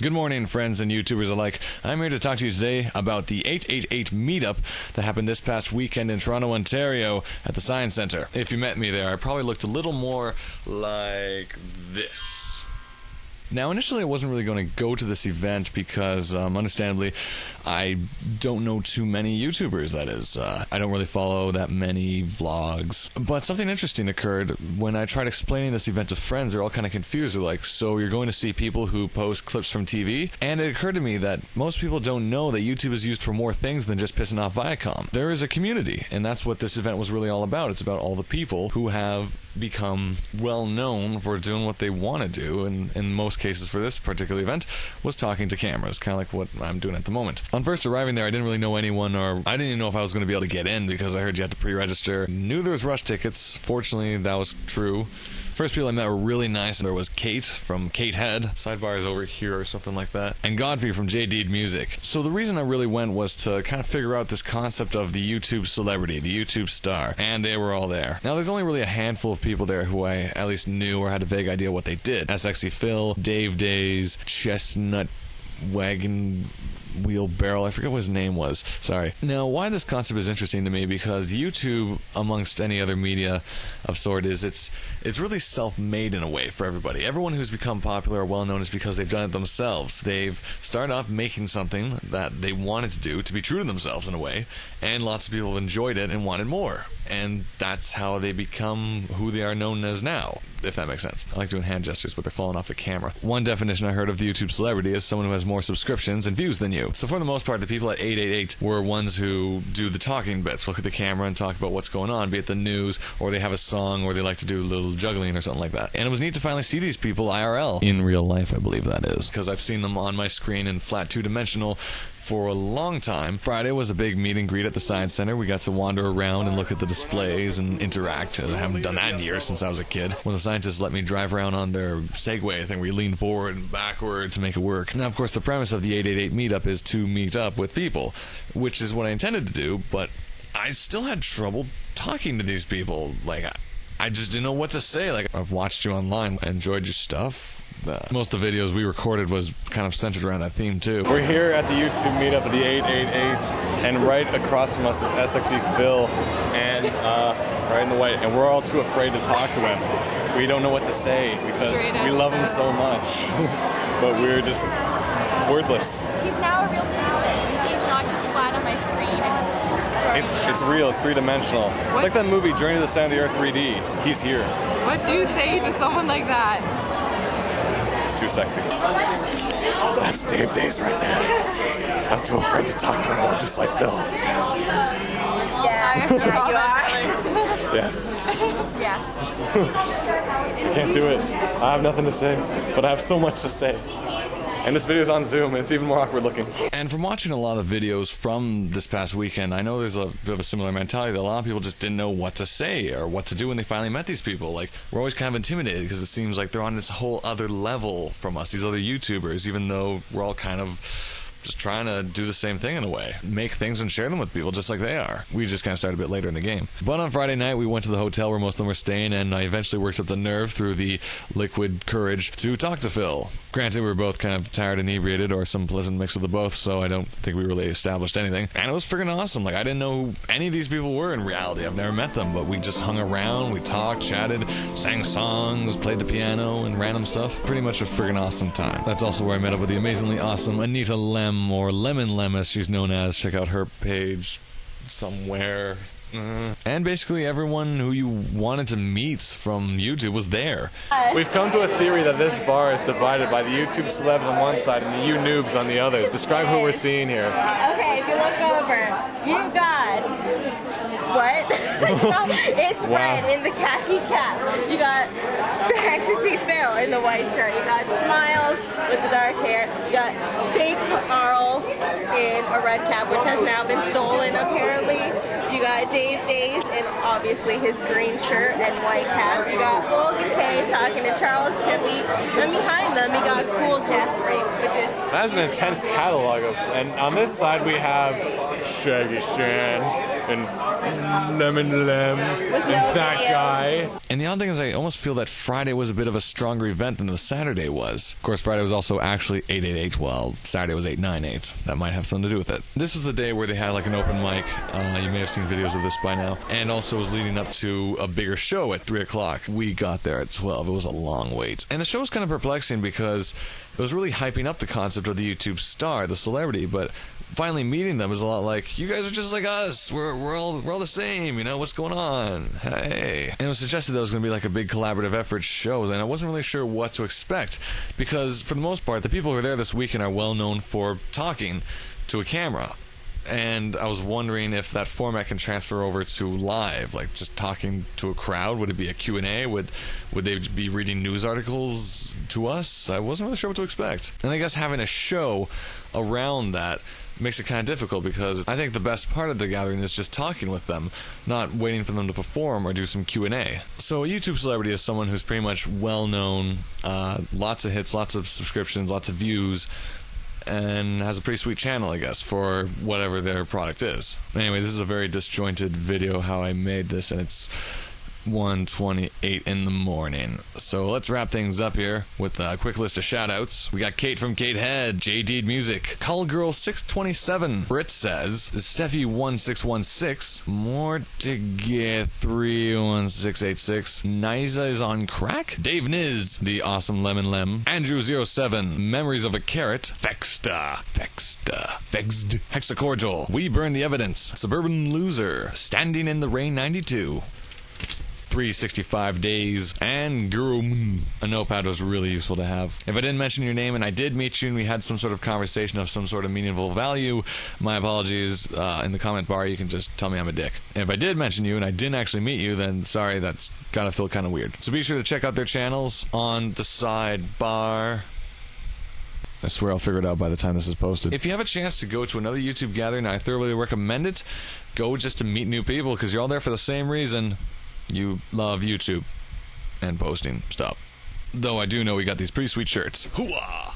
Good morning, friends and YouTubers alike. I'm here to talk to you today about the 888 meetup that happened this past weekend in Toronto, Ontario at the Science Centre. If you met me there, I probably looked a little more like this. Now, initially, I wasn't really going to go to this event because, understandably, I don't know too many YouTubers, that is. I don't really follow that many vlogs. But something interesting occurred when I tried explaining this event to friends. They're all kind of confused. They're like, so you're going to see people who post clips from TV? And it occurred to me that most people don't know that YouTube is used for more things than just pissing off Viacom. There is a community, and that's what this event was really all about. It's about all the people who have become well known for doing what they want to do, and in most cases for this particular event was talking to cameras, kind of like what I'm doing at the moment. On first arriving there, I didn't really know anyone, or I didn't even know if I was going to be able to get in because I heard you had to pre-register. Knew there was rush tickets. Fortunately, that was true. First people I met were really nice. There was Kate from Kate Head. Sidebar is over here or something like that. And Godfrey from JD Music. So the reason I really went was to kind of figure out this concept of the YouTube celebrity, the YouTube star. And they were all there. Now there's only really a handful of people there who I at least knew or had a vague idea what they did. SXy Phil, Dave Days, Chestnut Wagon Wheelbarrow, I forget what his name was. Sorry. Now, why this concept is interesting to me, because YouTube, amongst any other media of sort, is it's really self-made in a way for everybody. Everyone who's become popular or well-known is because they've done it themselves. They've started off making something that they wanted to do to be true to themselves in a way, and lots of people have enjoyed it and wanted more. And that's how they become who they are known as now, if that makes sense. I like doing hand gestures, but they're falling off the camera. One definition I heard of the YouTube celebrity is someone who has more subscriptions and views than you. So for the most part, the people at 888 were ones who do the talking bits, look at the camera and talk about what's going on, be it the news, or they have a song, or they like to do a little juggling or something like that. And it was neat to finally see these people IRL. In real life, I believe that is. Because I've seen them on my screen in flat two-dimensional for a long time. Friday was a big meet and greet at the Science Center. We got to wander around and look at the displays and interact. I haven't done that in years since I was a kid. When the scientists let me drive around on their Segway thing where you lean forward and backward to make it work. Now, of course, the premise of the 888 meetup is to meet up with people, which is what I intended to do, but I still had trouble talking to these people. Like, I just didn't know what to say. Like, I've watched you online. I enjoyed your stuff. Most of the videos we recorded was kind of centered around that theme too. We're here at the YouTube meetup at the 888, and right across from us is SXy Phil, and right in the white, and we're all too afraid to talk to him. We don't know what to say because we love him so much, but we're just wordless. He's now a real talent. He's not just flat on my screen. It's real, three-dimensional. It's like that movie, Journey to the Center of the Earth 3D. He's here. What do you say to someone like that? Too sexy. That's Dave Days right there. I'm too afraid to talk to him. I'm just like Phil. Yeah, you are. Yes. Yeah. I can't do it. I have nothing to say, but I have so much to say. And this video's on Zoom, and it's even more awkward looking. And from watching a lot of videos from this past weekend, I know there's a bit of a similar mentality that a lot of people just didn't know what to say or what to do when they finally met these people. Like, we're always kind of intimidated because it seems like they're on this whole other level from us, these other YouTubers, even though we're all kind of just trying to do the same thing in a way. Make things and share them with people just like they are. We just kind of started a bit later in the game. But on Friday night, we went to the hotel where most of them were staying, and I eventually worked up the nerve through the liquid courage to talk to Phil. Granted, we were both kind of tired and inebriated, or some pleasant mix of the both, so I don't think we really established anything. And it was friggin' awesome. Like, I didn't know who any of these people were in reality. I've never met them, but we just hung around, we talked, chatted, sang songs, played the piano, and random stuff. Pretty much a friggin' awesome time. That's also where I met up with the amazingly awesome Anita Lem, or Lemon Lem as she's known as. Check out her page somewhere. And basically everyone who you wanted to meet from YouTube was there. We've come to a theory that this bar is divided by the YouTube celebs on one side and the you noobs on the others. Describe who we're seeing here. Okay, if you look over, you've got... What? It's Fred in the khaki cap. You got SXy Phil in the white shirt. You got Smiles with the dark hair. You got Shake Arl in a red cap, which has now been stolen apparently. You got Dave Days in obviously his green shirt and white cap. You got Logan K talking to Charles Chippy. And behind them, you got Cool Jeffrey, which is... That's an intense catalog of... And on this side, we have Shaggy Shan and Lemon Lem and that guy. And the odd thing is I almost feel that Friday was a bit of a stronger event than the Saturday was. Of course, Friday was also actually 888, while Saturday was 898. That might have something to do with it. This was the day where they had like an open mic. You may have seen videos of this by now. And also was leading up to a bigger show at 3 o'clock. We got there at 12. It was a long wait. And the show was kind of perplexing because it was really hyping up the concept of the YouTube star, the celebrity, but finally meeting them is a lot like, you guys are just like us. We're all the same. You know, what's going on? Hey. And it was suggested that it was going to be like a big collaborative effort show, and I wasn't really sure what to expect because, for the most part, the people who are there this weekend are well known for talking to a camera. And I was wondering if that format can transfer over to live, like just talking to a crowd. Would it be a Q&A? Would they be reading news articles to us? I wasn't really sure what to expect. And I guess having a show around that makes it kind of difficult because I think the best part of the gathering is just talking with them, not waiting for them to perform or do some Q&A. So a YouTube celebrity is someone who's pretty much well known, lots of hits, lots of subscriptions, lots of views, and has a pretty sweet channel, I guess, for whatever their product is. Anyway, this is a very disjointed video how I made this, and it's 1:28 in the morning. So let's wrap things up here with a quick list of shout-outs. We got Kate from Kate Head, JD Music, Callgirl627, Brit says, Steffi1616, Mortiget 31686, Niza is on crack, Dave Niz, The Awesome Lemon Lem, Andrew07, Memories of a Carrot, Fexta, Hexacordial, We Burn the Evidence, Suburban Loser, Standing in the Rain 92, 365 Days, and Guru. A notepad was really useful to have. If I didn't mention your name and I did meet you and we had some sort of conversation of some sort of meaningful value, my apologies. In the comment bar, you can just tell me I'm a dick. And if I did mention you and I didn't actually meet you, then sorry, that's gotta feel kind of weird. So be sure to check out their channels on the sidebar. I swear I'll figure it out by the time this is posted. If you have a chance to go to another YouTube gathering, I thoroughly recommend it. Go just to meet new people because you're all there for the same reason. You love YouTube and posting stuff. Though I do know we got these pretty sweet shirts. Hooah!